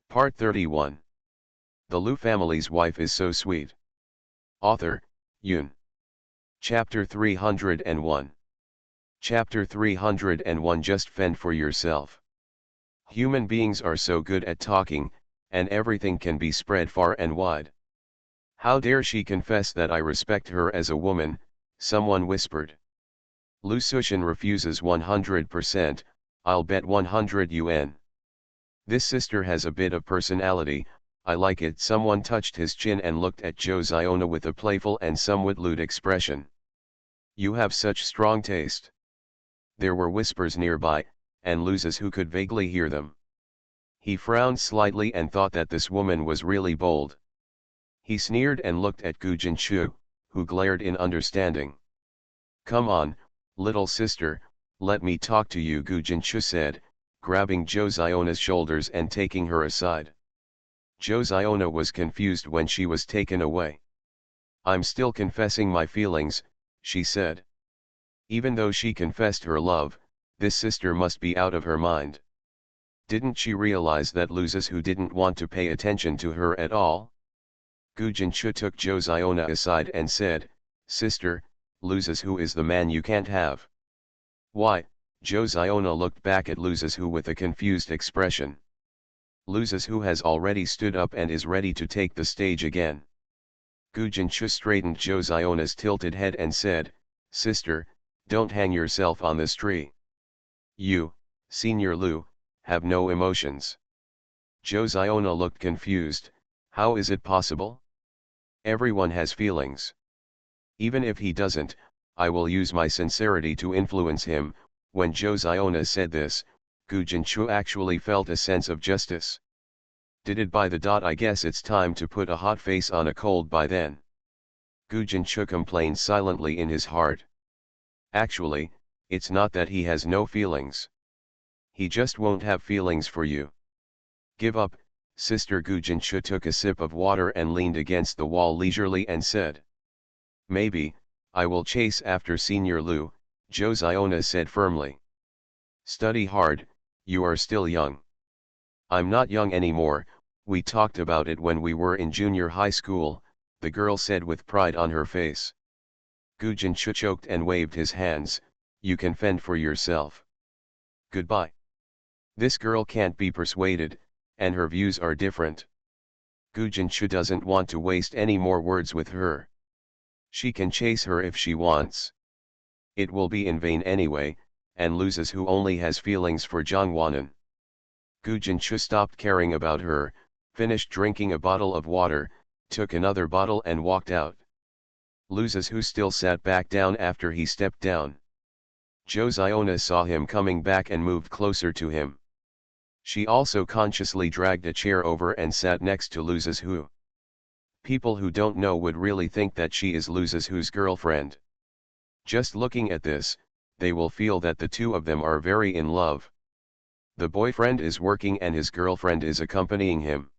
Part 31. The Liu family's wife is so sweet. Author, Yoon. Chapter 301. Chapter 301. Just fend for yourself. Human beings are so good at talking, and everything can be spread far and wide. How dare she confess that I respect her as a woman, someone whispered. Lu Sushan refuses 100%, I'll bet 100 yuan. This sister has a bit of personality, I like it. Someone touched his chin and looked at Zhou Ziona with a playful and somewhat lewd expression. You have such strong taste. There were whispers nearby, and Lu Zizhu could vaguely hear them. He frowned slightly and thought that this woman was really bold. He sneered and looked at Gu Jinchu, who glared in understanding. Come on, little sister, let me talk to you, Gu Jinchu said, grabbing Zhou Ziona's shoulders and taking her aside. Zhou Ziona was confused when she was taken away. I'm still confessing my feelings, she said. Even though she confessed her love, this sister must be out of her mind. Didn't she realize that Lu Zizhu didn't want to pay attention to her at all? Gu Jinchu took Zhou Ziona aside and said, Sister, Lu Zizhu is the man you can't have. Why? Zhou Ziona looked back at Lu Zizhu with a confused expression. Lu Zizhu has already stood up and is ready to take the stage again. Gu Jinchu straightened Zhou Ziona's tilted head and said, Sister, don't hang yourself on this tree. You, Senior Lu, have no emotions. Zhou Ziona looked confused. How is it possible? Everyone has feelings. Even if he doesn't, I will use my sincerity to influence him. When Zhou Ziona said this, Gu Jinchu actually felt a sense of justice. Did it by the dot. I guess it's time to put a hot face on a cold by then. Gu Jinchu complained silently in his heart. Actually, it's not that he has no feelings. He just won't have feelings for you. Give up, sister. Gu Jinchu took a sip of water and leaned against the wall leisurely and said. Maybe, I will chase after Senior Lu, Zhou Ziona said firmly. Study hard, you are still young. I'm not young anymore, we talked about it when we were in junior high school, the girl said with pride on her face. Gu Jinchu choked and waved his hands, you can fend for yourself. Goodbye. This girl can't be persuaded, and her views are different. Gu Jinchu doesn't want to waste any more words with her. She can chase her if she wants. It will be in vain anyway, and Lu Zizhu only has feelings for Zhang Wanan. Gu Jinchu stopped caring about her, finished drinking a bottle of water, took another bottle and walked out. Lu Zizhu still sat back down after he stepped down. Zhou Ziona saw him coming back and moved closer to him. She also consciously dragged a chair over and sat next to Lu Zizhu. People who don't know would really think that she is Lu Zizhu's girlfriend. Just looking at this, they will feel that the two of them are very in love. The boyfriend is working and his girlfriend is accompanying him.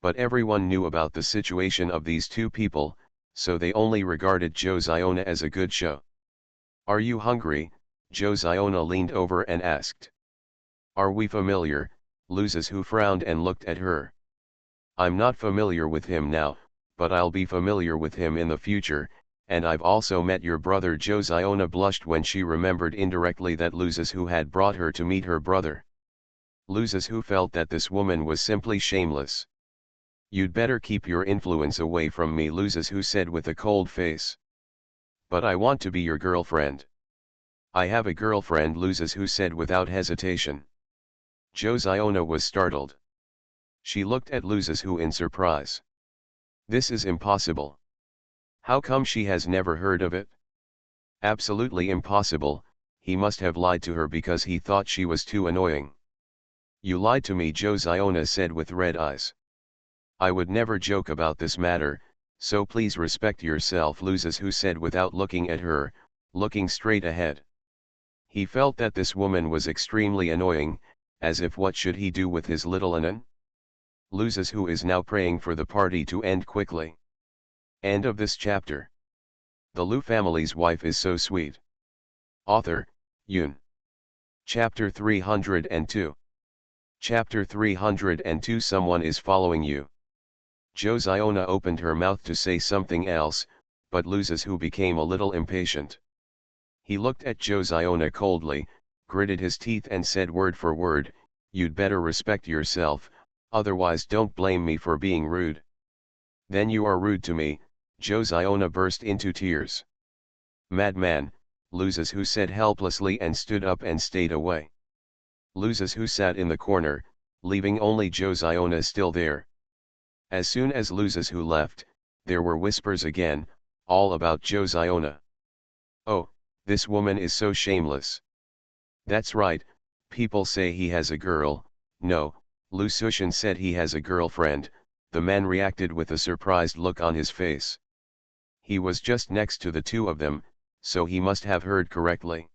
But everyone knew about the situation of these two people, so they only regarded Zhou Ziona as a good show. Are you hungry? Zhou Ziona leaned over and asked. Are we familiar? Lu Zizhu frowned and looked at her. I'm not familiar with him now, but I'll be familiar with him in the future, and I've also met your brother. Zhou Ziona blushed when she remembered indirectly that Lu Zizhu had brought her to meet her brother. Lu Zizhu felt that this woman was simply shameless. You'd better keep your influence away from me, Lu Zizhu said with a cold face. But I want to be your girlfriend. I have a girlfriend, Lu Zizhu said without hesitation. Zhou Ziona was startled. She looked at Lu Zizhu in surprise. This is impossible. How come she has never heard of it? Absolutely impossible, he must have lied to her because he thought she was too annoying. You lied to me, Zhou Ziona said with red eyes. I would never joke about this matter, so please respect yourself, Lu Zizhu said without looking at her, looking straight ahead. He felt that this woman was extremely annoying, as if what should he do with his little Anan? Lu Zizhu is now praying for the party to end quickly. End of this chapter. The Liu family's wife is so sweet. Author, Yoon. Chapter 302. Chapter 302 Someone is following you. Josiana opened her mouth to say something else, but Luzes who became a little impatient. He looked at Josiana coldly, gritted his teeth and said word for word, "You'd better respect yourself, otherwise don't blame me for being rude." "Then you are rude to me," Josiana burst into tears. "Madman," Luzes who said helplessly and stood up and stayed away. Luzes who sat in the corner, leaving only Josiana still there. As soon as Luzes who left, there were whispers again, all about Josiana. "Oh, this woman is so shameless." "That's right, people say he has a girl." "No," Lucian said he has a girlfriend. The man reacted with a surprised look on his face. He was just next to the two of them, so he must have heard correctly.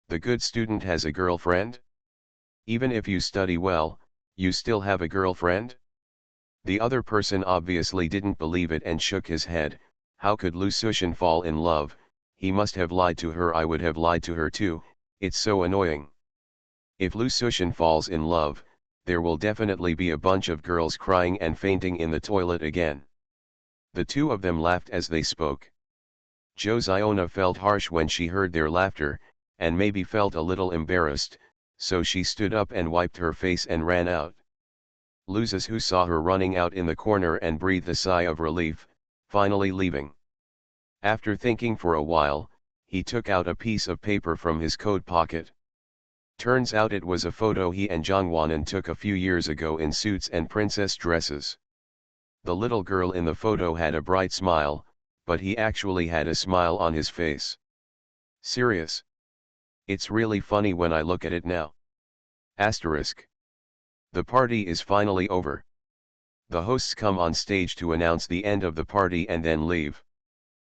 "The good student has a girlfriend? Even if you study well, you still have a girlfriend?" The other person obviously didn't believe it and shook his head. "How could Lucian fall in love? He must have lied to her. I would have lied to her too, it's so annoying. If Lucian falls in love, there will definitely be a bunch of girls crying and fainting in the toilet again." The two of them laughed as they spoke. Josiana felt harsh when she heard their laughter, and maybe felt a little embarrassed, so she stood up and wiped her face and ran out. Luzes who saw her running out in the corner and breathed a sigh of relief, finally leaving. After thinking for a while, he took out a piece of paper from his coat pocket. Turns out it was a photo he and Jongwanan took a few years ago in suits and princess dresses. The little girl in the photo had a bright smile, but he actually had a smile on his face. Serious. It's really funny when I look at it now. Asterisk. The party is finally over. The hosts come on stage to announce the end of the party and then leave.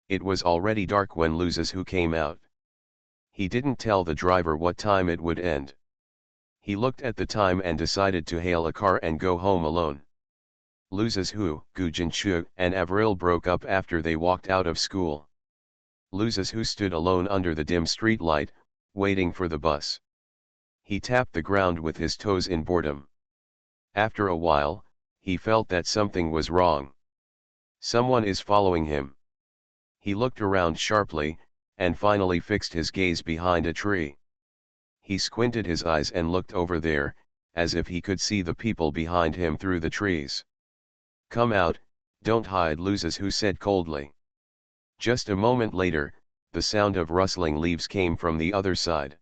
It was already dark when Luzes who came out. He didn't tell the driver what time it would end. He looked at the time and decided to hail a car and go home alone. Luzes who, Gujanchu and Avril broke up after they walked out of school. Luzes who stood alone under the dim street light, waiting for the bus. He tapped the ground with his toes in boredom. After a while, he felt that something was wrong. Someone is following him. He looked around sharply, and finally fixed his gaze behind a tree. He squinted his eyes and looked over there, as if he could see the people behind him through the trees. "Come out, don't hide," Luzes who said coldly. Just a moment later, the sound of rustling leaves came from the other side.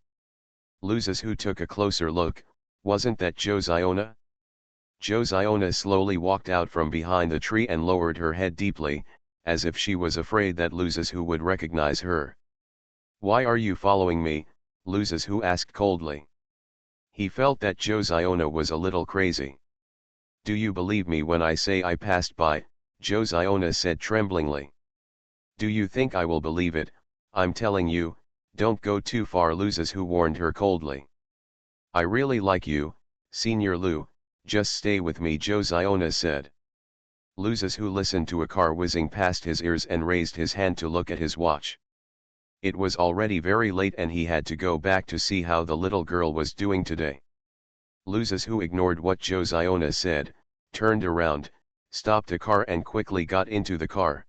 Luzes who took a closer look. Wasn't that Josiana? Josiana slowly walked out from behind the tree and lowered her head deeply, as if she was afraid that Luzes who would recognize her. "Why are you following me?" Luzes who asked coldly. He felt that Josiana was a little crazy. "Do you believe me when I say I passed by?" Josiana said tremblingly. "Do you think I will believe it? I'm telling you, don't go too far," Luzes who warned her coldly. "I really like you, Senior Lu, just stay with me," Josiana said. Luzes who listened to a car whizzing past his ears and raised his hand to look at his watch. It was already very late and he had to go back to see how the little girl was doing today. Luzes who ignored what Josiana said, turned around, stopped the car and quickly got into the car.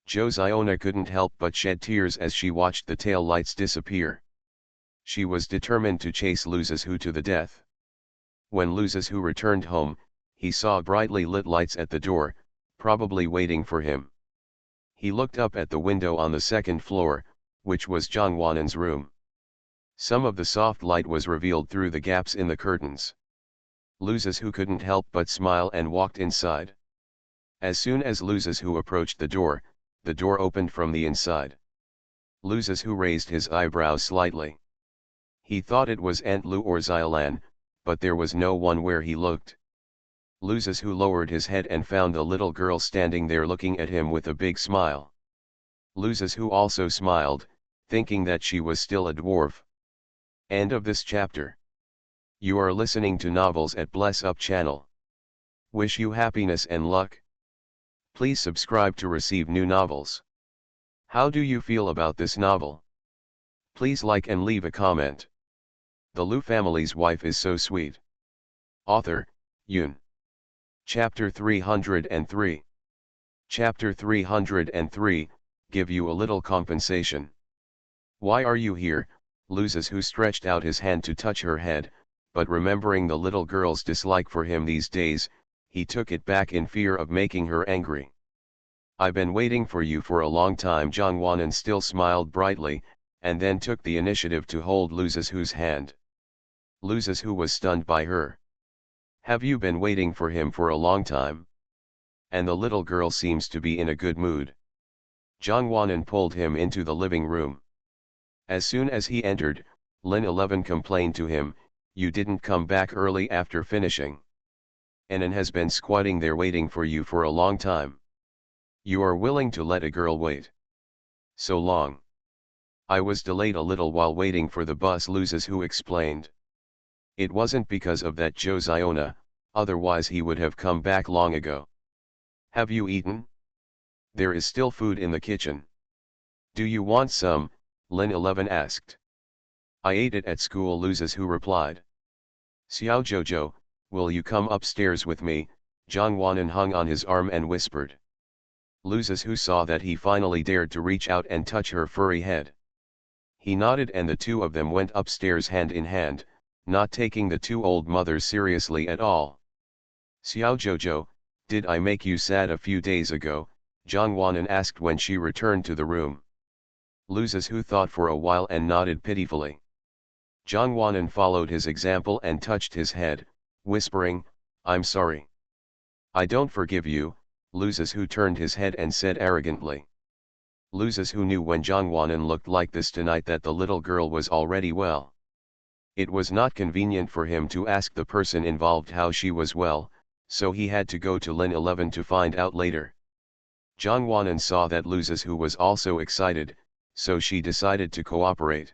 Josiana couldn't help but shed tears as she watched the tail lights disappear. She was determined to chase Luzes who to the death. When Luzes who returned home, he saw brightly lit lights at the door, probably waiting for him. He looked up at the window on the second floor, which was Jongwanan's room. Some of the soft light was revealed through the gaps in the curtains. Luzes who couldn't help but smile and walked inside. As soon as Luzes who approached the door opened from the inside. Luzes who raised his eyebrows slightly. He thought it was Aunt Lu or Xiaolan, but there was no one where he looked. Luzes who lowered his head and found the little girl standing there looking at him with a big smile. Luzes who also smiled, thinking that she was still a dwarf. End of this chapter. You are listening to Novels at Bless Up channel. Wish you happiness and luck. Please subscribe to receive new novels. How do you feel about this novel? Please like and leave a comment. The Lu family's wife is so sweet. Author, Yoon. Chapter 303. Chapter 303, Give you a little compensation. Why are you here? Loses who stretched out his hand to touch her head, but remembering the little girl's dislike for him these days, he took it back in fear of making her angry. I've been waiting for you for a long time. Jongwon still smiled brightly, and then took the initiative to hold Loses who's hand. Loses who was stunned by her. Have you been waiting for him for a long time? And the little girl seems to be in a good mood. Jongwon pulled him into the living room. As soon as he entered, Lin 11 complained to him, "You didn't come back early after finishing. Anan has been squatting there waiting for you for a long time. You are willing to let a girl wait so long?" "I was delayed a little while waiting for the bus," Loses who explained. "It wasn't because of that Josiona, otherwise he would have come back long ago." "Have you eaten? There is still food in the kitchen. Do you want some?" Lin 11 asked. "I ate it at school," Loses who replied. "Xiao Jojo, will you come upstairs with me?" Jongwon hung on his arm and whispered. Loses who saw that he finally dared to reach out and touch her furry head. He nodded and the two of them went upstairs hand in hand, not taking the two old mothers seriously at all. "Xiao Jojo, did I make you sad a few days ago?" Jongwon asked when she returned to the room. Loses who thought for a while and nodded pitifully. Jongwon followed his example and touched his head, whispering, "I'm sorry. I don't forgive you." Loses who turned his head and said arrogantly. Loses who knew when Jongwon looked like this tonight that the little girl was already well. It was not convenient for him to ask the person involved how she was well, so he had to go to Lin 11 to find out later. Jongwon saw that Loses who was also excited, so she decided to cooperate.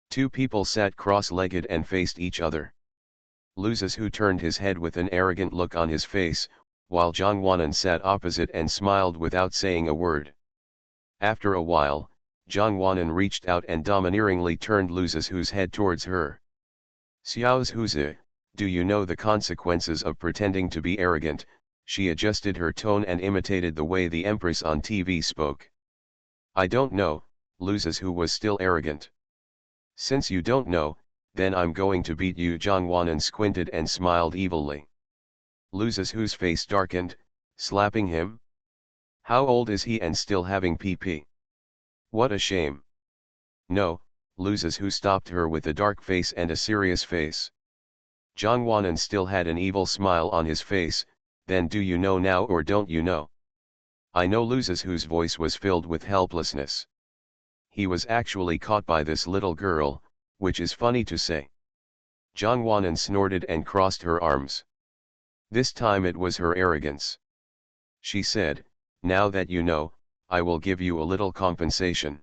Two people sat cross-legged and faced each other. Loses who turned his head with an arrogant look on his face, while Jongwon sat opposite and smiled without saying a word. After a while, Jongwon reached out and domineeringly turned Loses who's head towards her. "Xiao's Huzi, do you know the consequences of pretending to be arrogant?" She adjusted her tone and imitated the way the Empress on TV spoke. "I don't know," Loses who was still arrogant. "Since you don't know, then I'm going to beat you." Jongwon squinted and smiled evilly. Loses whose face darkened, slapping him? How old is he and still having PP? What a shame. "No," Loses who stopped her with a dark face and a serious face. Jongwon still had an evil smile on his face. "Then do you know now or don't you know?" "I know." Loses whose voice was filled with helplessness. He was actually caught by this little girl, which is funny to say. Jongwon snorted and crossed her arms. This time it was her arrogance. She said, "Now that you know, I will give you a little compensation.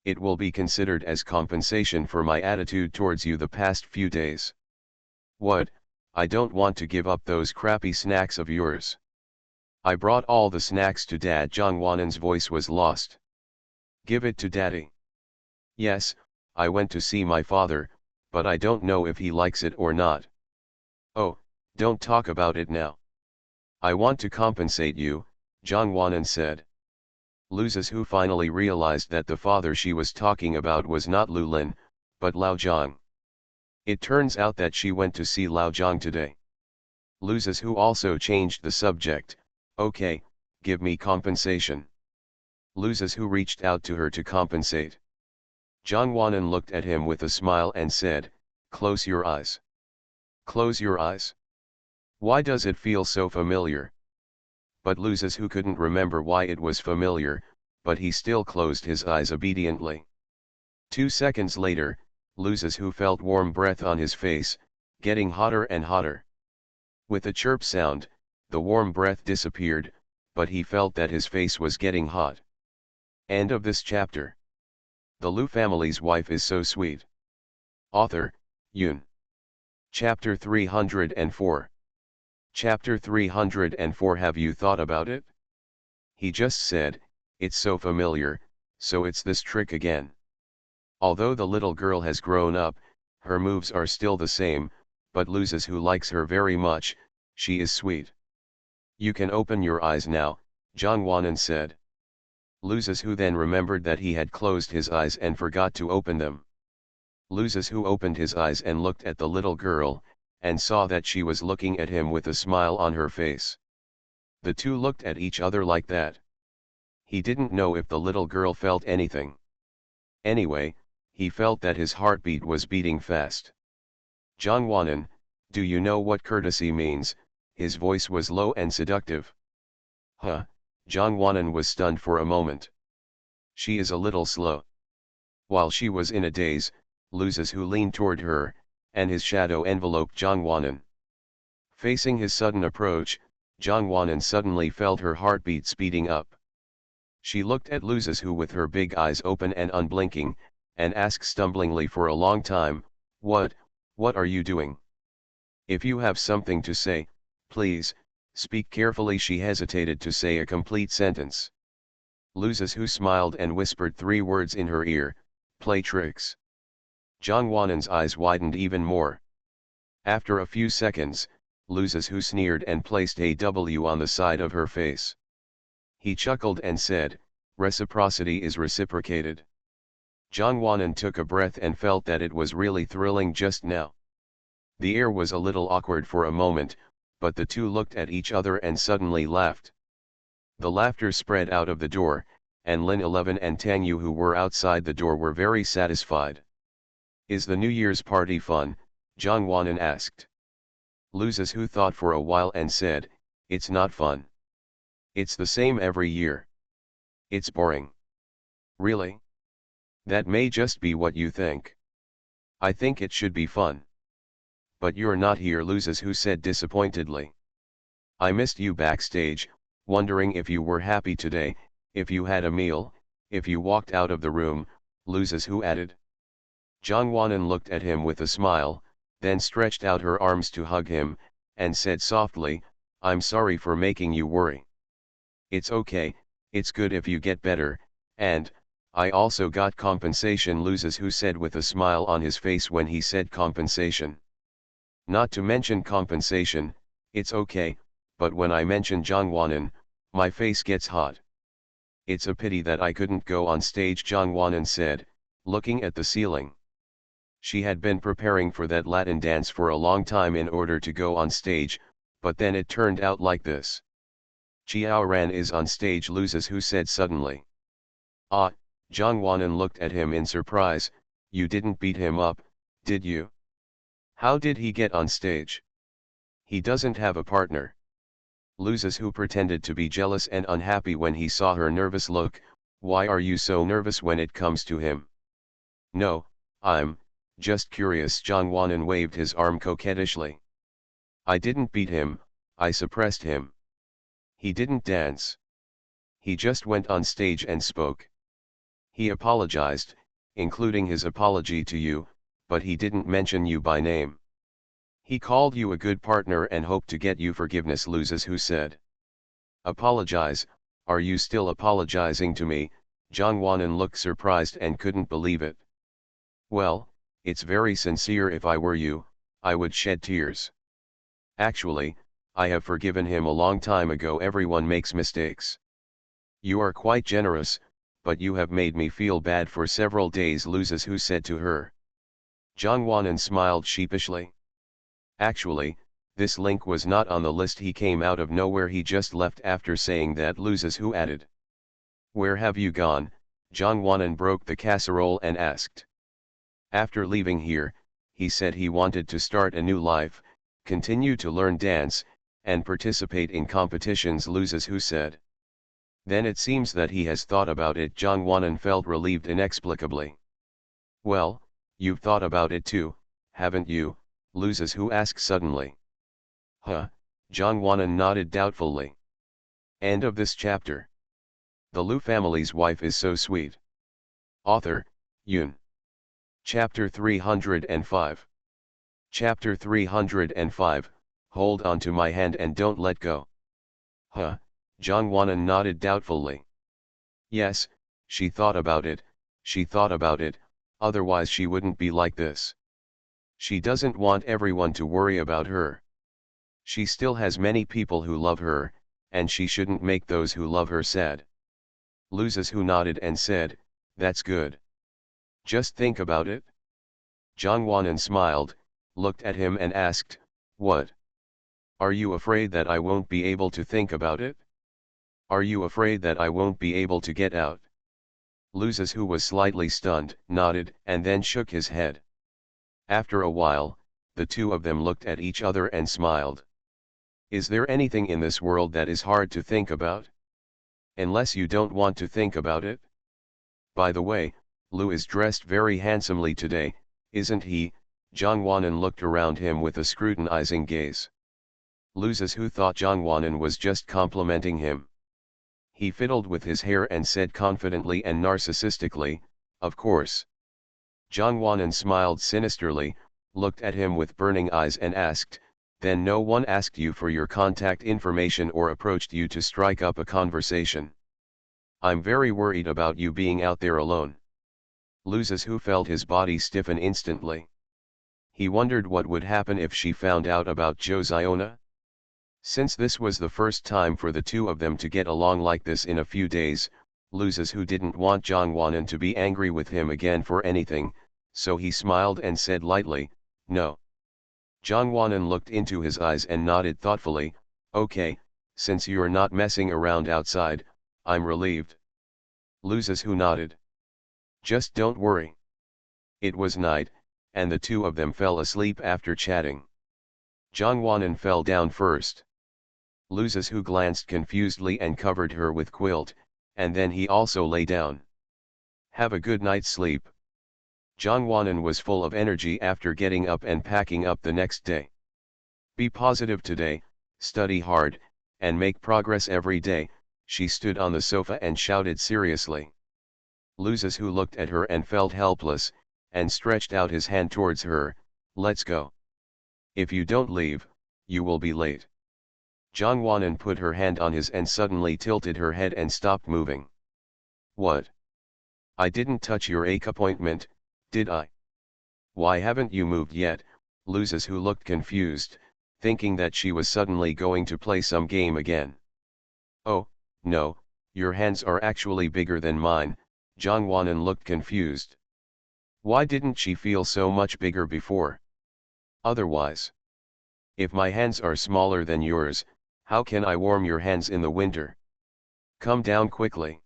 It will be considered as compensation for my attitude towards you the past few days." "What? I don't want to give up those crappy snacks of yours. I brought all the snacks to Dad." Jongwon's voice was lost. "Give it to Daddy." "Yes, I went to see my father, but I don't know if he likes it or not." "Oh, don't talk about it now. I want to compensate you," Jongwon said. Loses who finally realized that the father she was talking about was not Lu Lin, but Lao Zhang. It turns out that she went to see Lao Zhang today. Loses who also changed the subject. "Okay, give me compensation." Loses who reached out to her to compensate. Jongwon looked at him with a smile and said, "Close your eyes." "Close your eyes? Why does it feel so familiar?" But Loses who couldn't remember why it was familiar, but he still closed his eyes obediently. 2 seconds later, Loses who felt warm breath on his face, getting hotter and hotter. With a chirp sound, the warm breath disappeared, but he felt that his face was getting hot. End of this chapter. The Lu family's wife is so sweet. Author, Yoon. Chapter 304. Chapter 304. Have you thought about it? He just said, "It's so familiar, so it's this trick again." Although the little girl has grown up, her moves are still the same, but loses who likes her very much, she is sweet. You can open your eyes now, Zhang Wanan said. Loses who then remembered that he had closed his eyes and forgot to open them. Loses who opened his eyes and looked at the little girl, and saw that she was looking at him with a smile on her face. The two looked at each other like that. He didn't know if the little girl felt anything. Anyway, he felt that his heartbeat was beating fast. Zhang Wanan, do you know what courtesy means? His voice was low and seductive. Huh, Zhang Wanan was stunned for a moment. She is a little slow. While she was in a daze, Loses who leaned toward her, and his shadow enveloped Zhang Wanan. Facing his sudden approach, Zhang Wanan suddenly felt her heartbeat speeding up. She looked at Loses who with her big eyes open and unblinking, and asked stumblingly for a long time, what are you doing? If you have something to say, please, speak carefully. She hesitated to say a complete sentence. Loses who smiled and whispered 3 words in her ear, play tricks. Zhang Wanan's eyes widened even more. After a few seconds, Loses who sneered and placed a W on the side of her face. He chuckled and said, reciprocity is reciprocated. Zhang Wanan took a breath and felt that it was really thrilling just now. The air was a little awkward for a moment, but the two looked at each other and suddenly laughed. The laughter spread out of the door, and Lin 11 and Tang Yu who were outside the door were very satisfied. Is the New Year's party fun? Zhang Wanan asked. Loses who thought for a while and said, it's not fun. It's the same every year. It's boring. Really? That may just be what you think. I think it should be fun. But you're not here, Loses who said disappointedly. I missed you backstage, wondering if you were happy today, if you had a meal, if you walked out of the room, Loses who added. Zhang Wanan looked at him with a smile, then stretched out her arms to hug him, and said softly, I'm sorry for making you worry. It's okay, it's good if you get better, and, I also got compensation, Loses who said with a smile on his face when he said compensation. Not to mention compensation, it's okay, but when I mention Zhang Wanan, my face gets hot. It's a pity that I couldn't go on stage, Zhang Wanan said, looking at the ceiling. She had been preparing for that Latin dance for a long time in order to go on stage, but then it turned out like this. Xiao Ran is on stage, Loses who said suddenly. Ah, Zhang Wanan looked at him in surprise. You didn't beat him up, did you? How did he get on stage? He doesn't have a partner. Loses who pretended to be jealous and unhappy when he saw her nervous look. Why are you so nervous when it comes to him? No, I'm just curious. Zhang Wanan waved his arm coquettishly. I didn't beat him, I suppressed him. He didn't dance. He just went on stage and spoke. He apologized, including his apology to you, but he didn't mention you by name. He called you a good partner and hoped to get you forgiveness, Loses who said. Apologize? Are you still apologizing to me? Zhang Wanan looked surprised and couldn't believe it. Well, it's very sincere. If I were you, I would shed tears. Actually, I have forgiven him a long time ago. Everyone makes mistakes. You are quite generous, but you have made me feel bad for several days, Loses who said to her. Zhang Wanan smiled sheepishly. Actually, this link was not on the list. He came out of nowhere. He just left after saying that, Loses who added. Where have you gone? Zhang Wanan broke the casserole and asked. After leaving here, he said he wanted to start a new life, continue to learn dance, and participate in competitions, Loses who said. Then it seems that he has thought about it. Zhang Wanan felt relieved inexplicably. Well, you've thought about it too, haven't you? Loses who asked suddenly. Huh? Zhang Wanan nodded doubtfully. End of this chapter. The Lu family's wife is so sweet. Author, Yun. Chapter 305. Chapter 305, Hold on to my hand and don't let go. Huh? Zhang Wanan nodded doubtfully. Yes, she thought about it, otherwise she wouldn't be like this. She doesn't want everyone to worry about her. She still has many people who love her, and she shouldn't make those who love her sad. Luzes who nodded and said, "That's good. Just think about it." Jongwanan smiled, looked at him and asked, "What? Are you afraid that I won't be able to think about it? Are you afraid that I won't be able to get out?" Luzes, who was slightly stunned, nodded and then shook his head. After a while, the two of them looked at each other and smiled. "Is there anything in this world that is hard to think about? Unless you don't want to think about it? By the way, Lu is dressed very handsomely today, isn't he?" Jongwanan looked around him with a scrutinizing gaze. Luzes, who thought Jongwanan was just complimenting him. He fiddled with his hair and said confidently and narcissistically, "Of course." Jongwanan smiled sinisterly, looked at him with burning eyes and asked, "Then no one asked you for your contact information or approached you to strike up a conversation? I'm very worried about you being out there alone." Luzes, who felt his body stiffen instantly. He wondered what would happen if she found out about Josiona. Since this was the first time for the two of them to get along like this in a few days, Luzes, who didn't want Jongwanan to be angry with him again for anything, so he smiled and said lightly, "No." Jongwanan looked into his eyes and nodded thoughtfully, "Okay, since you're not messing around outside, I'm relieved." Luzes, who nodded. "Just don't worry." It was night, and the two of them fell asleep after chatting. Jongwanan fell down first. Luzes, who glanced confusedly and covered her with quilt, and then he also lay down. "Have a good night's sleep." Jongwanan was full of energy after getting up and packing up the next day. "Be positive today, study hard, and make progress every day," she stood on the sofa and shouted seriously. Luzes, who looked at her and felt helpless, and stretched out his hand towards her, "Let's go. If you don't leave, you will be late." Jongwanan put her hand on his and suddenly tilted her head and stopped moving. "What? I didn't touch your appointment, did I? Why haven't you moved yet?" Luzes, who looked confused, thinking that she was suddenly going to play some game again. "Oh, no, your hands are actually bigger than mine." Jongwanan looked confused. Why didn't she feel so much bigger before? Otherwise, if my hands are smaller than yours, how can I warm your hands in the winter? Come down quickly."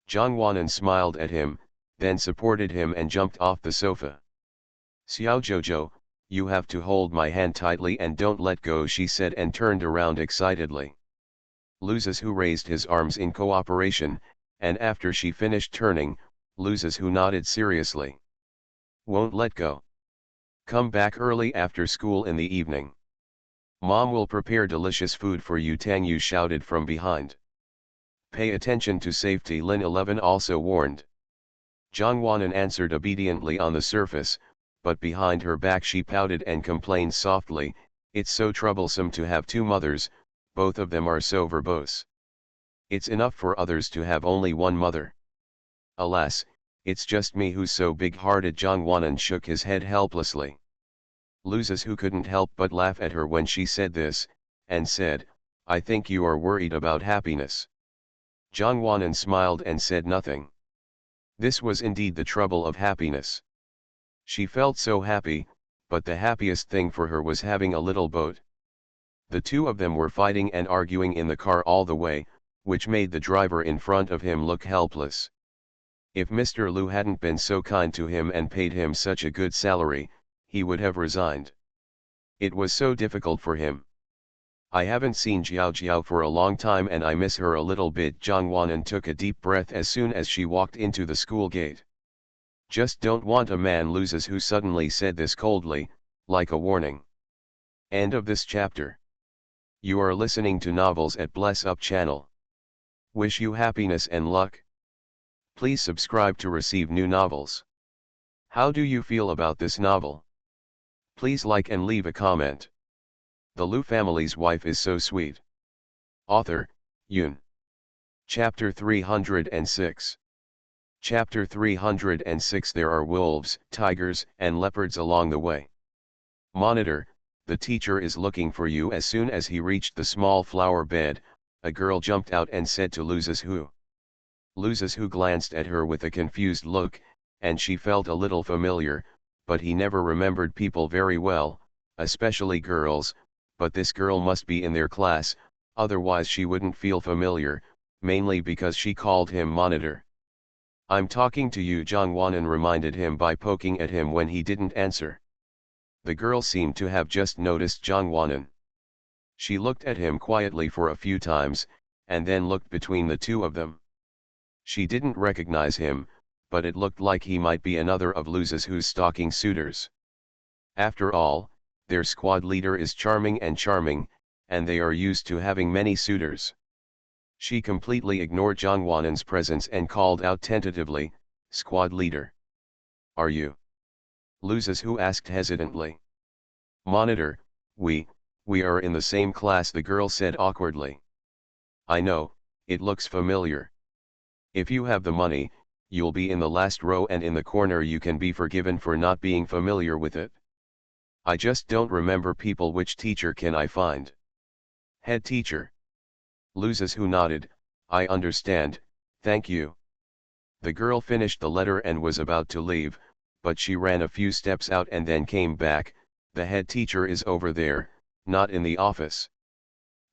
Jongwanan smiled at him, then supported him and jumped off the sofa. "Xiao Jojo, you have to hold my hand tightly and don't let go," she said and turned around excitedly. Luzes, who raised his arms in cooperation, and after she finished turning, Luzes, who nodded seriously. "Won't let go. Come back early after school in the evening. Mom will prepare delicious food for you," Tang Yu shouted from behind. "Pay attention to safety," Lin 11 also warned. Jongwanan answered obediently on the surface, but behind her back she pouted and complained softly, "It's so troublesome to have two mothers, both of them are so verbose. It's enough for others to have only one mother. Alas, it's just me who's so big-hearted." Jongwanan shook his head helplessly. Luzes, who couldn't help but laugh at her when she said this, and said, "I think you are worried about happiness." Jongwanan smiled and said nothing. This was indeed the trouble of happiness. She felt so happy, but the happiest thing for her was having a little boat. The two of them were fighting and arguing in the car all the way, which made the driver in front of him look helpless. If Mr. Lu hadn't been so kind to him and paid him such a good salary, he would have resigned. It was so difficult for him. "I haven't seen Jiao Jiao for a long time and I miss her a little bit." Jongwanan took a deep breath as soon as she walked into the school gate. "Just don't want a man," Luzes, who suddenly said this coldly, like a warning. End of this chapter. You are listening to Novels at Bless Up channel. Wish you happiness and luck. Please subscribe to receive new novels. How do you feel about this novel? Please like and leave a comment. The Lu family's wife is so sweet. Author, Yun. Chapter 306. Chapter 306. There are wolves, tigers, and leopards along the way. Monitor, the teacher is looking for you. As soon as he reached the small flower bed, a girl jumped out and said to Luzes who. Luzes who glanced at her with a confused look, and she felt a little familiar, but he never remembered people very well, especially girls, but this girl must be in their class, otherwise she wouldn't feel familiar, mainly because she called him Monitor. I'm talking to you, Zhang Wanan reminded him by poking at him when he didn't answer. The girl seemed to have just noticed Zhang Wanan. She looked at him quietly for a few times, and then looked between the two of them. She didn't recognize him, but it looked like he might be another of Luzes who's stalking suitors. After all, their squad leader is charming, and they are used to having many suitors. She completely ignored Zhang Wanan's presence and called out tentatively, "Squad leader. Are you?" Luzes who asked hesitantly. "Monitor, we are in the same class," the girl said awkwardly. "I know, it looks familiar. If you have the money, you'll be in the last row, and in the corner you can be forgiven for not being familiar with it. I just don't remember people. Which teacher can I find?" "Head teacher." Luzes who nodded, "I understand, thank you." The girl finished the letter and was about to leave, but she ran a few steps out and then came back. "The head teacher is over there, not in the office."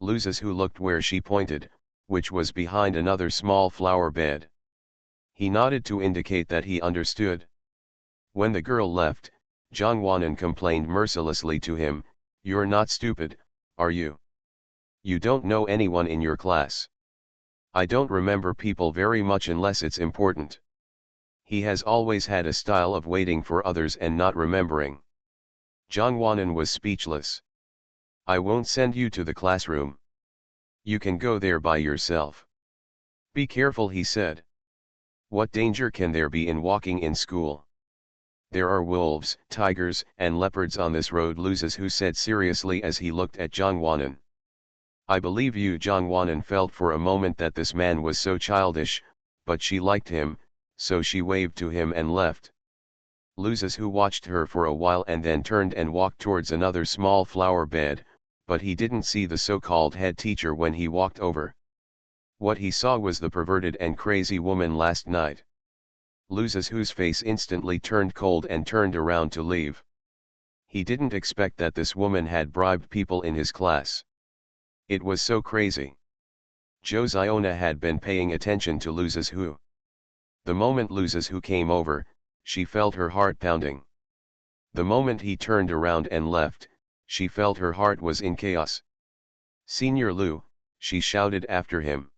Luzes who looked where she pointed, which was behind another small flower bed. He nodded to indicate that he understood. When the girl left, Zhang Wanan complained mercilessly to him, "You're not stupid, are you? You don't know anyone in your class." "I don't remember people very much unless it's important." He has always had a style of waiting for others and not remembering. Zhang Wanan was speechless. "I won't send you to the classroom. You can go there by yourself." "Be careful," he said. "What danger can there be in walking in school? There are wolves, tigers, and leopards on this road," Luzes who said seriously as he looked at Zhang Wanan. "I believe you." Zhang Wanan felt for a moment that this man was so childish, but she liked him, so she waved to him and left. Luzes who watched her for a while and then turned and walked towards another small flower bed, but he didn't see the so-called head teacher when he walked over. What he saw was the perverted and crazy woman last night. Luzes whose face instantly turned cold and turned around to leave. He didn't expect that this woman had bribed people in his class. It was so crazy. Josiana had been paying attention to Luzes who. The moment Luzes who came over, she felt her heart pounding. The moment he turned around and left, she felt her heart was in chaos. "Senior Lu," she shouted after him.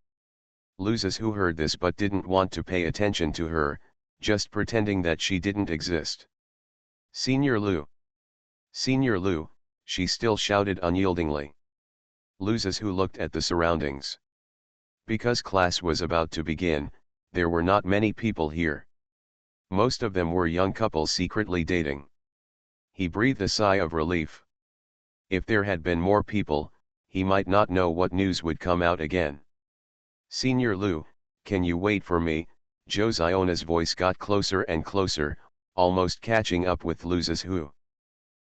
Luzes who heard this but didn't want to pay attention to her, just pretending that she didn't exist. "Senior Lu! Senior Lu!" she still shouted unyieldingly. Luzes who looked at the surroundings. Because class was about to begin, there were not many people here. Most of them were young couples secretly dating. He breathed a sigh of relief. If there had been more people, he might not know what news would come out again. "Senior Lu, can you wait for me?" Josiana's voice got closer and closer, almost catching up with Luzes who.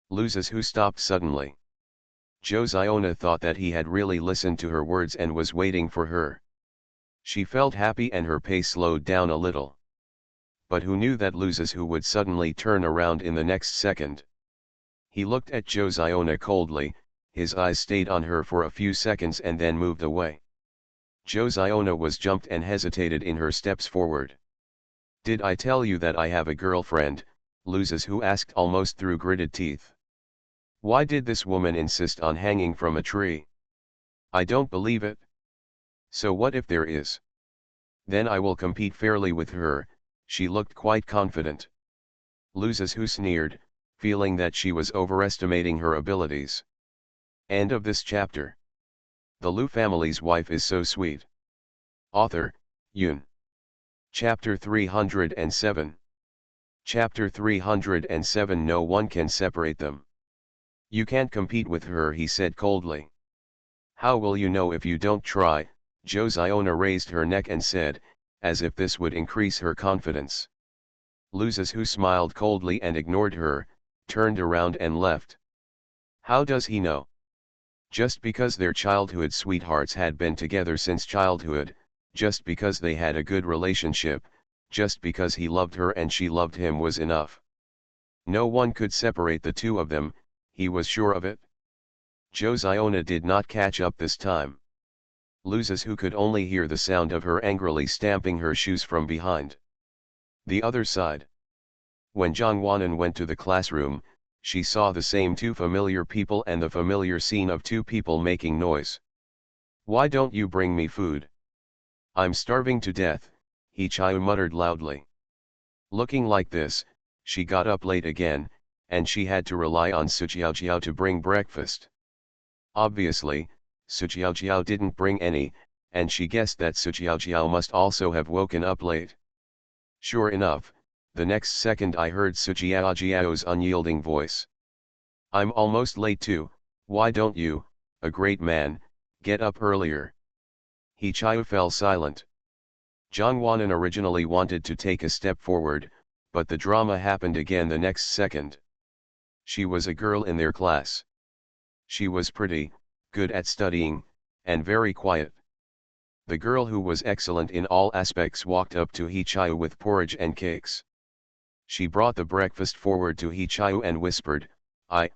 Luzes who stopped suddenly. Josiana thought that he had really listened to her words and was waiting for her. She felt happy and her pace slowed down a little. But who knew that Luzes who would suddenly turn around in the next second? He looked at Josiana coldly, his eyes stayed on her for a few seconds and then moved away. Josiana was jumped and hesitated in her steps forward. "Did I tell you that I have a girlfriend?" Luzes who asked almost through gritted teeth. "Why did this woman insist on hanging from a tree? I don't believe it. So what if there is? Then I will compete fairly with her." She looked quite confident. Luzes who sneered, feeling that she was overestimating her abilities. End of this chapter. The Lu family's wife is so sweet. Author, Yun. Chapter 307. Chapter 307. No one can separate them. "You can't compete with her," he said coldly. "How will you know if you don't try?" Josiana raised her neck and said, as if this would increase her confidence. Luzes who smiled coldly and ignored her, turned around and left. How does he know? Just because their childhood sweethearts had been together since childhood, just because they had a good relationship, just because he loved her and she loved him was enough. No one could separate the two of them, he was sure of it. Josiana did not catch up this time. Luzes, who could only hear the sound of her angrily stamping her shoes from behind the other side. When Jongwanan went to the classroom, she saw the same two familiar people and the familiar scene of two people making noise. "Why don't you bring me food? I'm starving to death," Hichayu muttered loudly. Looking like this, she got up late again, and she had to rely on Sujiaojiao to bring breakfast. Obviously, Sujiaojiao didn't bring any, and she guessed that Sujiaojiao must also have woken up late. Sure enough, the next second I heard Sujiaojiao's unyielding voice. "I'm almost late too, why don't you, a great man, get up earlier?" Hichayu fell silent. Jongwanan originally wanted to take a step forward, but the drama happened again the next second. She was a girl in their class. She was pretty, good at studying, and very quiet. The girl who was excellent in all aspects walked up to Hichayu with porridge and cakes. She brought the breakfast forward to Hichayu and whispered, I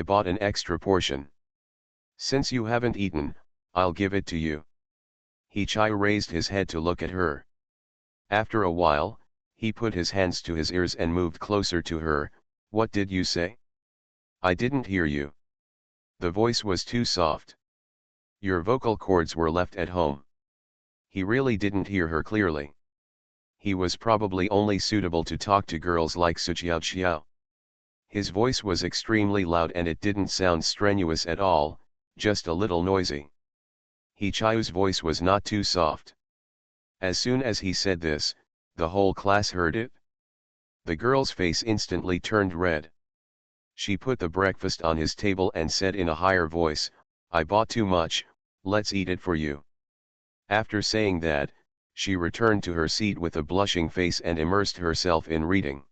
bought an extra portion. Since you haven't eaten, I'll give it to you." Hichayu raised his head to look at her. After a while, he put his hands to his ears and moved closer to her. "What did you say? I didn't hear you." The voice was too soft. "Your vocal cords were left at home." He really didn't hear her clearly. He was probably only suitable to talk to girls like Sujiaojiao. His voice was extremely loud and it didn't sound strenuous at all, just a little noisy. Hichayu's voice was not too soft. As soon as he said this, the whole class heard it. The girl's face instantly turned red. She put the breakfast on his table and said in a higher voice, "I bought too much, let's eat it for you." After saying that, she returned to her seat with a blushing face and immersed herself in reading.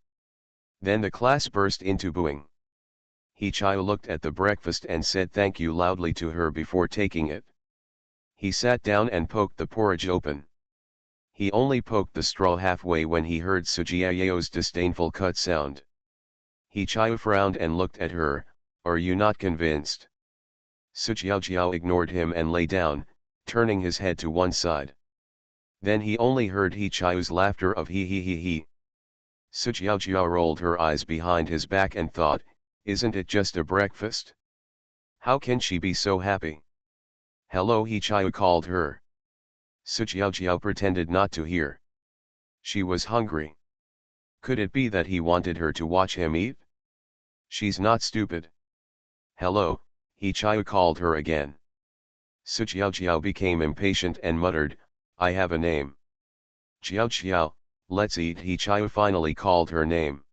Then the class burst into booing. Hichayu looked at the breakfast and said thank you loudly to her before taking it. He sat down and poked the porridge open. He only poked the straw halfway when he heard Sujiao's disdainful cut sound. Hichayu frowned and looked at her. "Are you not convinced?" Sujiaojiao ignored him and lay down, turning his head to one side. Then he only heard Hichayu's laughter of he. Sujiaojiao rolled her eyes behind his back and thought, isn't it just a breakfast? How can she be so happy? "Hello," Hichayu called her. Sujiaojiao pretended not to hear. She was hungry. Could it be that he wanted her to watch him eat? She's not stupid. "Hello," Hichayu called her again. Sujiaojiao became impatient and muttered, "I have a name." "Jiao, let's eat." Hichayu finally called her name.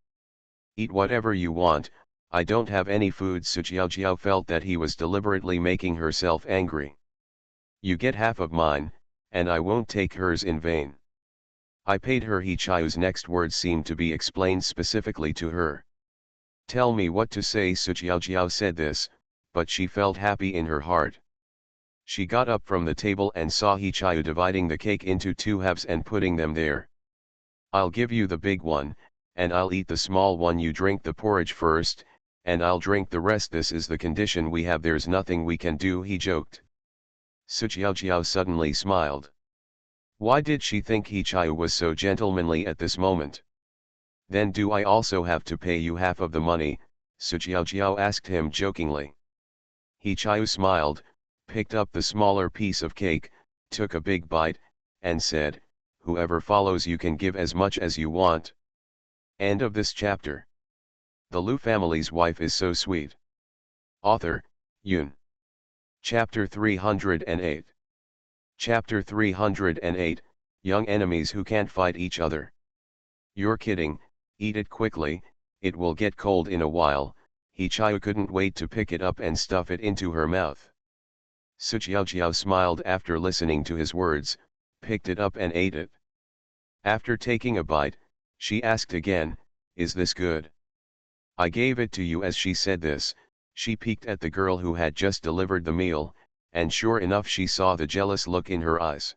"Eat whatever you want, I don't have any food." Sujiaojiao felt that he was deliberately making herself angry. "You get half of mine, and I won't take hers in vain. I paid her." Hichayu's next words seemed to be explained specifically to her. "Tell me what to say." Sujiaojiao said this, but she felt happy in her heart. She got up from the table and saw Hichayu dividing the cake into two halves and putting them there. "I'll give you the big one, and I'll eat the small one. You drink the porridge first, and I'll drink the rest. This is the condition we have. There's nothing we can do," he joked. Sujiaojiao suddenly smiled. Why did she think Hichayu was so gentlemanly at this moment? "Then do I also have to pay you half of the money?" Sujiaojiao asked him jokingly. Hichayu smiled, picked up the smaller piece of cake, took a big bite, and said, "Whoever follows you can give as much as you want." End of this chapter. The Lu family's wife is so sweet. Author, Yun. Chapter 308. Chapter 308, Young Enemies Who Can't Fight Each Other. "You're kidding, eat it quickly, it will get cold in a while." Hichayu couldn't wait to pick it up and stuff it into her mouth. Sujiaojiao smiled after listening to his words, picked it up and ate it. After taking a bite, she asked again, "Is this good?" "I gave it to you." As she said this, She peeked at the girl who had just delivered the meal, and sure enough she saw the jealous look in her eyes.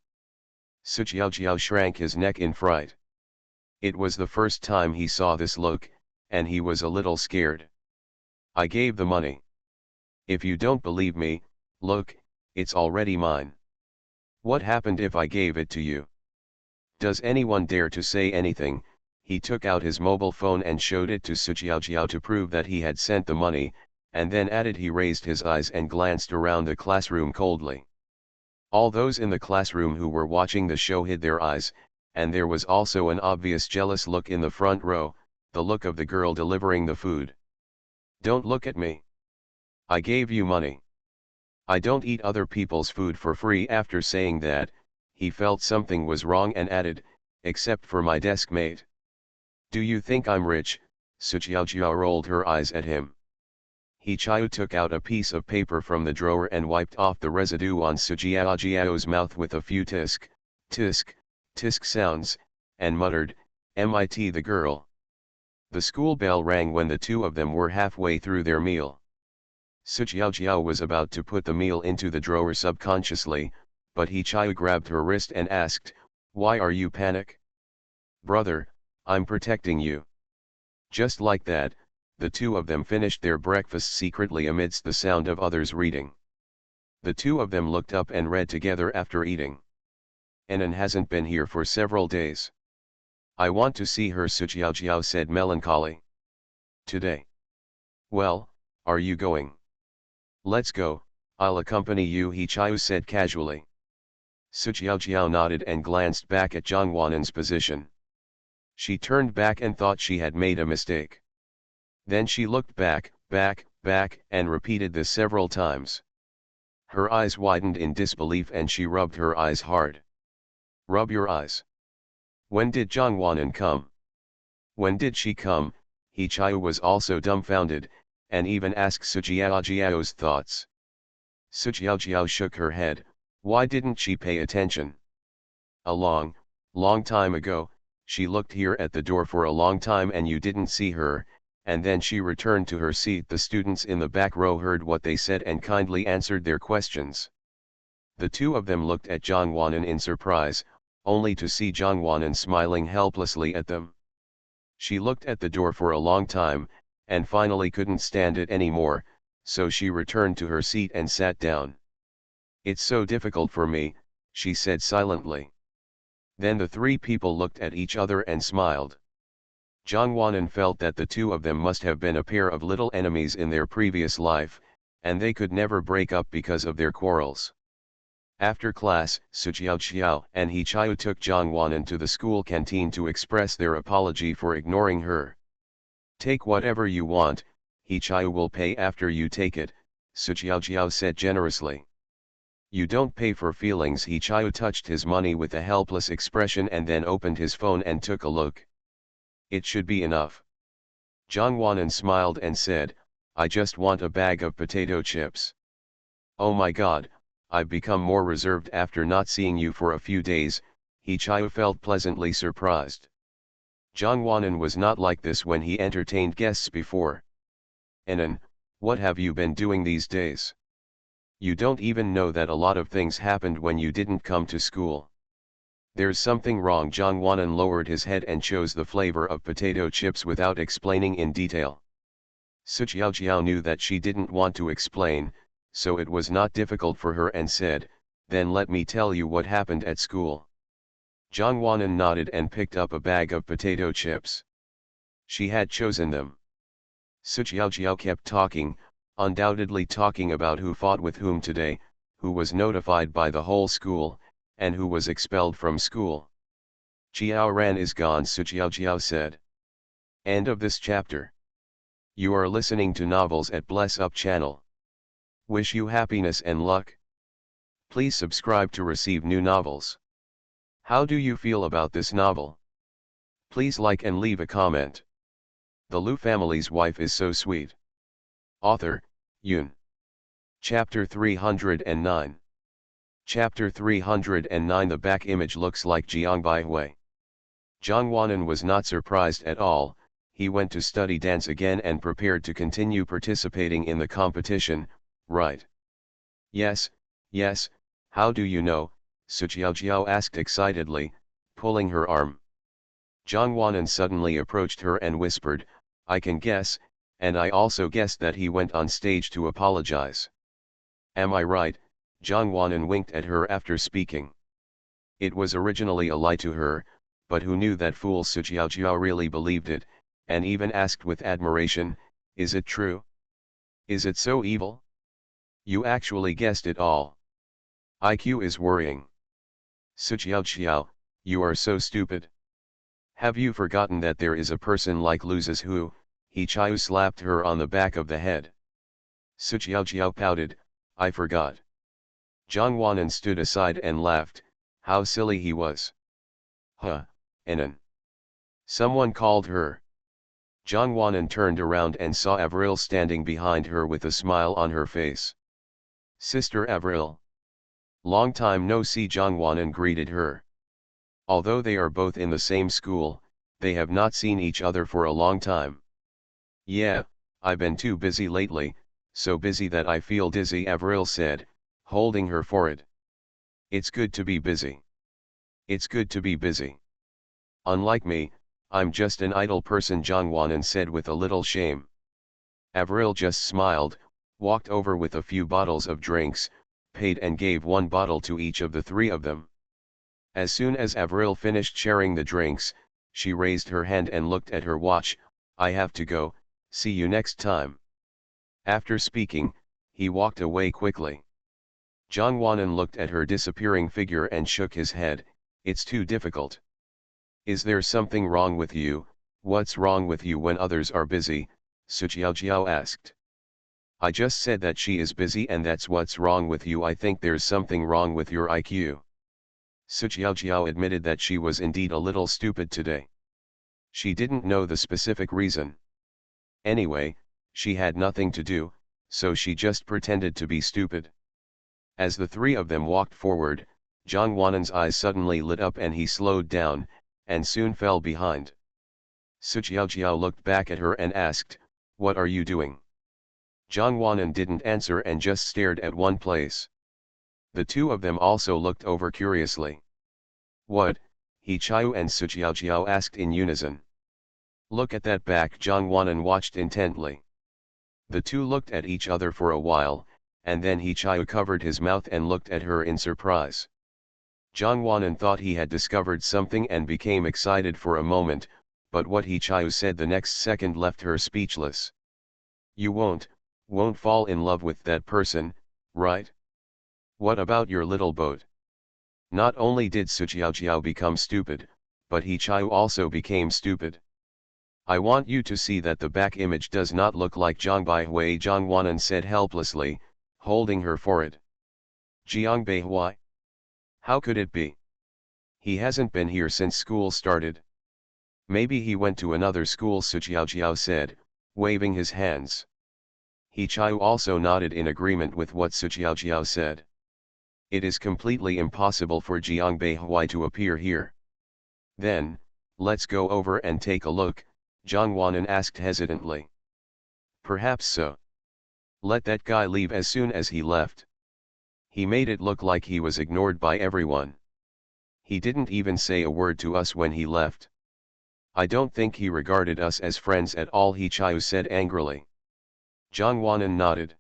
Su Jiao shrank his neck in fright. It was the first time he saw this look, and he was a little scared. I gave the money. If you don't believe me, look, it's already mine. What happened if I gave it to you? Does anyone dare to say anything? He took out his mobile phone and showed it to Su Jiao to prove that he had sent the money, and then added he raised his eyes and glanced around the classroom coldly. All those in the classroom who were watching the show hid their eyes, and there was also an obvious jealous look in the front row, the look of the girl delivering the food. Don't look at me. I gave you money. I don't eat other people's food for free. After saying that, he felt something was wrong and added, except for my desk mate. Do you think I'm rich? Su Jiao rolled her eyes at him. He Chiu took out a piece of paper from the drawer and wiped off the residue on Su Jiao's mouth with a few tisk, tisk, tisk sounds, and muttered, "MIT the girl." The school bell rang when the two of them were halfway through their meal. Su Jiao was about to put the meal into the drawer subconsciously, but He Chiu grabbed her wrist and asked, "Why are you panic? Brother, I'm protecting you." Just like that, the two of them finished their breakfast secretly amidst the sound of others reading. The two of them looked up and read together after eating. "Enan hasn't been here for several days. I want to see her," Su Jiao said melancholy. "Today? Well, are you going?" "Let's go, I'll accompany you," He Chiu said casually. Su Jiao nodded and glanced back at Zhang Wanan's position. She turned back and thought she had made a mistake. Then she looked back, and repeated this several times. Her eyes widened in disbelief and she rubbed her eyes hard. "Rub your eyes. When did Zhang Wanan come? When did she come?" He Chiu was also dumbfounded, and even asked Su Jiao's thoughts. Su Jiao shook her head. "Why didn't she pay attention? A long time ago, she looked here at the door for a long time and you didn't see her, and then she returned to her seat." The students in the back row heard what they said and kindly answered their questions. The two of them looked at Zhang Wanan in surprise, only to see Zhang Wanan smiling helplessly at them. She looked at the door for a long time, and finally couldn't stand it anymore, so she returned to her seat and sat down. "It's so difficult for me," she said silently. Then the three people looked at each other and smiled. Zhang Wanan felt that the two of them must have been a pair of little enemies in their previous life, and they could never break up because of their quarrels. After class, Su Jiao and He Chiu took Zhang Wanan to the school canteen to express their apology for ignoring her. "Take whatever you want, He Chiu will pay after you take it," Su Jiao said generously. "You don't pay for feelings." He Chiu touched his money with a helpless expression and then opened his phone and took a look. "It should be enough." Zhang Wanan smiled and said, "I just want a bag of potato chips." "Oh my God, I've become more reserved after not seeing you for a few days," He Chiu felt pleasantly surprised. Zhang Wanan was not like this when he entertained guests before. "Enan, what have you been doing these days? You don't even know that a lot of things happened when you didn't come to school." "There's something wrong." Zhang Wanan lowered his head and chose the flavor of potato chips without explaining in detail. Su Jiao knew that she didn't want to explain, so it was not difficult for her and said, "Then let me tell you what happened at school." Zhang Wanan nodded and picked up a bag of potato chips. She had chosen them. Su Jiao kept talking, undoubtedly talking about who fought with whom today, who was notified by the whole school, and who was expelled from school. "Jiao Ran is gone," Su Jiao said. End of this chapter. You are listening to Novels at Bless Up channel. Wish you happiness and luck. Please subscribe to receive new novels. How do you feel about this novel? Please like and leave a comment. The Lu family's wife is so sweet. Author, Yun. Chapter 309. Chapter 309. The back image looks like Jiang Baihui. Zhang Wanan was not surprised at all, he went to study dance again and prepared to continue participating in the competition, right? Yes, yes, how do you know? Su Jiao asked excitedly, pulling her arm. Zhang Wanan suddenly approached her and whispered, I can guess, and I also guessed that he went on stage to apologize. Am I right? Zhang Wanan winked at her after speaking. It was originally a lie to her, but who knew that fool Su Jiao really believed it, and even asked with admiration, is it true? Is it so evil? You actually guessed it all. IQ is worrying. Su Jiao, you are so stupid. Have you forgotten that there is a person like loses who? He Chiu slapped her on the back of the head. Su Jiao pouted, I forgot. Zhang Wanan stood aside and laughed, how silly he was. Huh, Enan. Someone called her. Zhang Wanan turned around and saw Avril standing behind her with a smile on her face. Sister Avril. Long time no see, Zhang Wanan greeted her. Although they are both in the same school, they have not seen each other for a long time. Yeah, I've been too busy lately, so busy that I feel dizzy, Avril said, holding her forehead. It's good to be busy. It's good to be busy. Unlike me, I'm just an idle person, Zhang Wanan said with a little shame. Avril just smiled, walked over with a few bottles of drinks, paid and gave one bottle to each of the three of them. As soon as Avril finished sharing the drinks, she raised her hand and looked at her watch, I have to go, see you next time. After speaking, he walked away quickly. Zhang Wanan looked at her disappearing figure and shook his head, it's too difficult. Is there something wrong with you? What's wrong with you when others are busy? Su Jiao asked. I just said that she is busy and that's what's wrong with you. I think there's something wrong with your IQ. Su Jiao admitted that she was indeed a little stupid today. She didn't know the specific reason. Anyway, she had nothing to do, so she just pretended to be stupid. As the three of them walked forward, Zhang Wanan's eyes suddenly lit up and he slowed down, and soon fell behind. Su Jiao looked back at her and asked, what are you doing? Zhang Wanan didn't answer and just stared at one place. The two of them also looked over curiously. What? He Chiu and Su Jiao asked in unison. Look at that back, Zhang Wanan watched intently. The two looked at each other for a while, and then He Chiu covered his mouth and looked at her in surprise. Zhang Wanan thought he had discovered something and became excited for a moment, but what He Chiu said the next second left her speechless. You won't fall in love with that person, right? What about your little boat? Not only did Su Jiao become stupid, but He Chiu also became stupid. I want you to see that the back image does not look like Zhang Baihui, Zhang Wanan said helplessly, holding her forehead. Jiang Baihui? How could it be? He hasn't been here since school started. Maybe he went to another school, Su Jiao said, waving his hands. He Chiu also nodded in agreement with what Su Jiao said. It is completely impossible for Jiang Baihui to appear here. Then, let's go over and take a look, Zhang Wanan asked hesitantly. Perhaps so. Let that guy leave as soon as he left. He made it look like he was ignored by everyone. He didn't even say a word to us when he left. I don't think he regarded us as friends at all, He Chiu said angrily. Zhang Wanan nodded.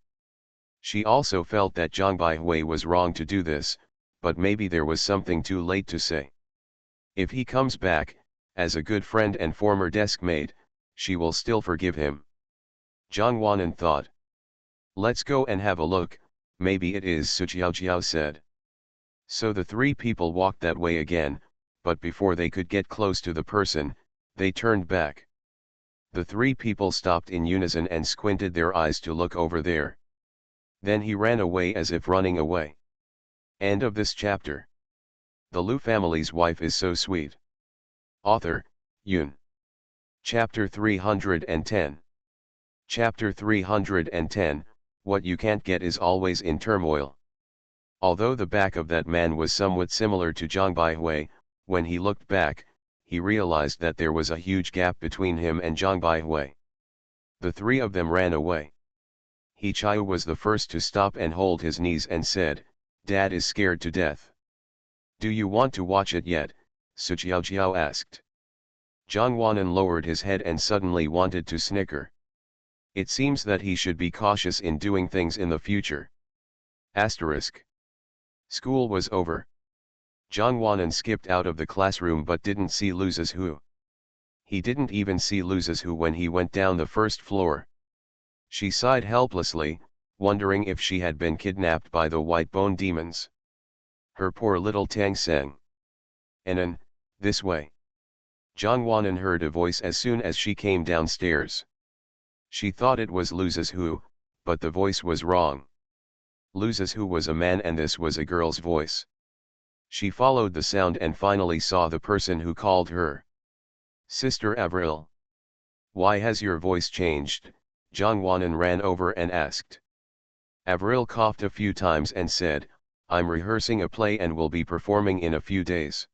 She also felt that Zhang Baihui was wrong to do this, but maybe there was something too late to say. If he comes back, as a good friend and former desk mate, she will still forgive him. Zhang Wanan thought. Let's go and have a look, maybe it is, Su Jiao said. So the three people walked that way again, but before they could get close to the person, they turned back. The three people stopped in unison and squinted their eyes to look over there. Then he ran away as if running away. End of this chapter. The Lu family's wife is so sweet. Author, Yun. Chapter 310. Chapter 310, What you can't get is always in turmoil. Although the back of that man was somewhat similar to Zhang Baihui, when he looked back, he realized that there was a huge gap between him and Zhang Baihui. The three of them ran away. He Chiu was the first to stop and hold his knees and said, "Dad is scared to death." "Do you want to watch it yet?" Su Jiao asked. Zhang Wanan lowered his head and suddenly wanted to snicker. It seems that he should be cautious in doing things in the future. Asterisk. School was over. Zhang Wanan skipped out of the classroom but didn't see Lu Zizhu. He didn't even see Lu Zizhu when he went down the first floor. She sighed helplessly, wondering if she had been kidnapped by the white bone demons. Her poor little Tang Seng. "Anan, this way." Zhang Wanan heard a voice as soon as she came downstairs. She thought it was Lu Zizhu, but the voice was wrong. Lu Zizhu was a man and this was a girl's voice. She followed the sound and finally saw the person who called her. "Sister Avril. Why has your voice changed?" Zhang Wanan ran over and asked. Avril coughed a few times and said, "I'm rehearsing a play and will be performing in a few days."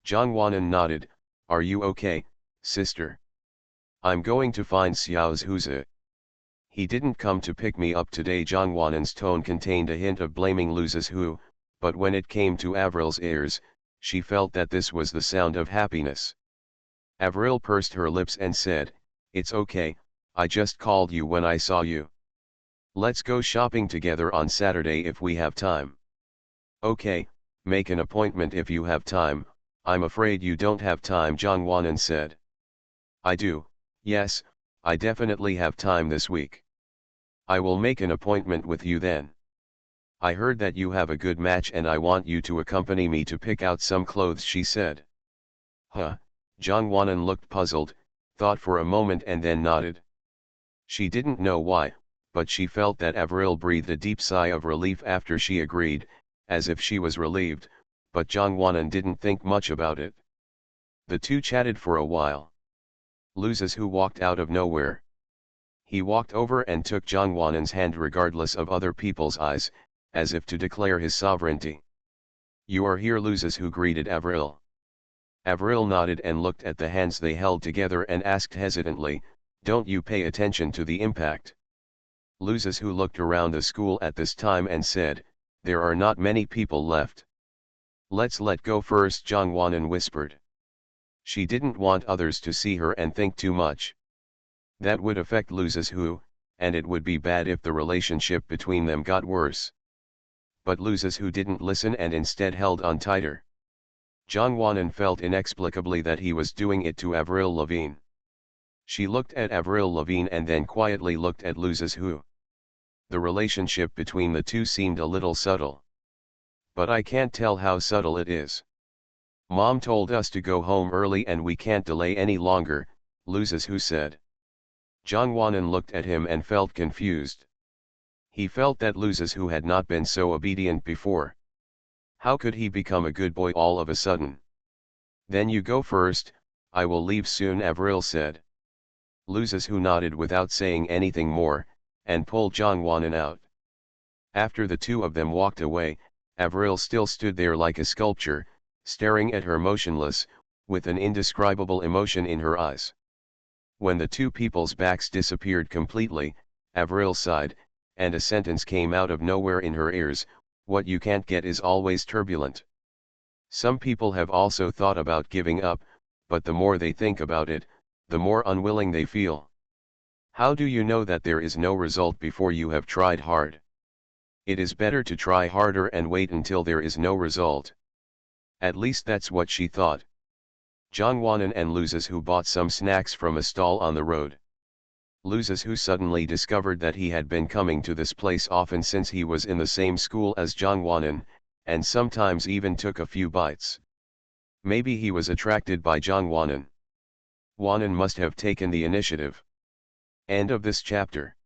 Zhang Wanan nodded, "Are you okay, sister?" "I'm going to find Xiao Zhuzi. He didn't come to pick me up today." Zhang Wanan's tone contained a hint of blaming Lu Zizhu, but when it came to Avril's ears, she felt that this was the sound of happiness. Avril pursed her lips and said, "It's okay, I just called you when I saw you. Let's go shopping together on Saturday if we have time." "Okay, make an appointment if you have time." "I'm afraid you don't have time," Zhang Wanan said. "I do, yes, I definitely have time this week. I will make an appointment with you then. I heard that you have a good match and I want you to accompany me to pick out some clothes," she said. "Huh?" Zhang Wanan looked puzzled, thought for a moment and then nodded. She didn't know why, but she felt that Avril breathed a deep sigh of relief after she agreed, as if she was relieved, but Zhang Wanan didn't think much about it. The two chatted for a while. Lu Zizhu walked out of nowhere. He walked over and took Zhang Wanan's hand regardless of other people's eyes, as if to declare his sovereignty. "You are here," Lu Zizhu greeted Avril. Avril nodded and looked at the hands they held together and asked hesitantly, "Don't you pay attention to the impact?" Lu Zizhu looked around the school at this time and said, "There are not many people left. Let's let go first," Zhang Wanan whispered. She didn't want others to see her and think too much. That would affect Lu Zizhu, and it would be bad if the relationship between them got worse. But Lu Zizhu didn't listen and instead held on tighter. Zhang Wanan felt inexplicably that he was doing it to Avril Lavigne. She looked at Avril Lavigne and then quietly looked at Lu Zizhu. The relationship between the two seemed a little subtle. "But I can't tell how subtle it is. Mom told us to go home early and we can't delay any longer," Lu Zizhu said. Zhang Wanan looked at him and felt confused. He felt that Lu Zizhu had not been so obedient before. How could he become a good boy all of a sudden? "Then you go first, I will leave soon," Avril said. Lu Zizhu nodded without saying anything more, and pulled Zhang Wanan out. After the two of them walked away, Avril still stood there like a sculpture, staring at her motionless, with an indescribable emotion in her eyes. When the two people's backs disappeared completely, Avril sighed, and a sentence came out of nowhere in her ears, "What you can't get is always turbulent." Some people have also thought about giving up, but the more they think about it, the more unwilling they feel. How do you know that there is no result before you have tried hard? It is better to try harder and wait until there is no result. At least that's what she thought. Zhang Wanan and Lu Zizhu bought some snacks from a stall on the road. Lu Zizhu suddenly discovered that he had been coming to this place often since he was in the same school as Zhang Wanan, and sometimes even took a few bites. Maybe he was attracted by Zhang Wanan. Wanan must have taken the initiative. End of this chapter.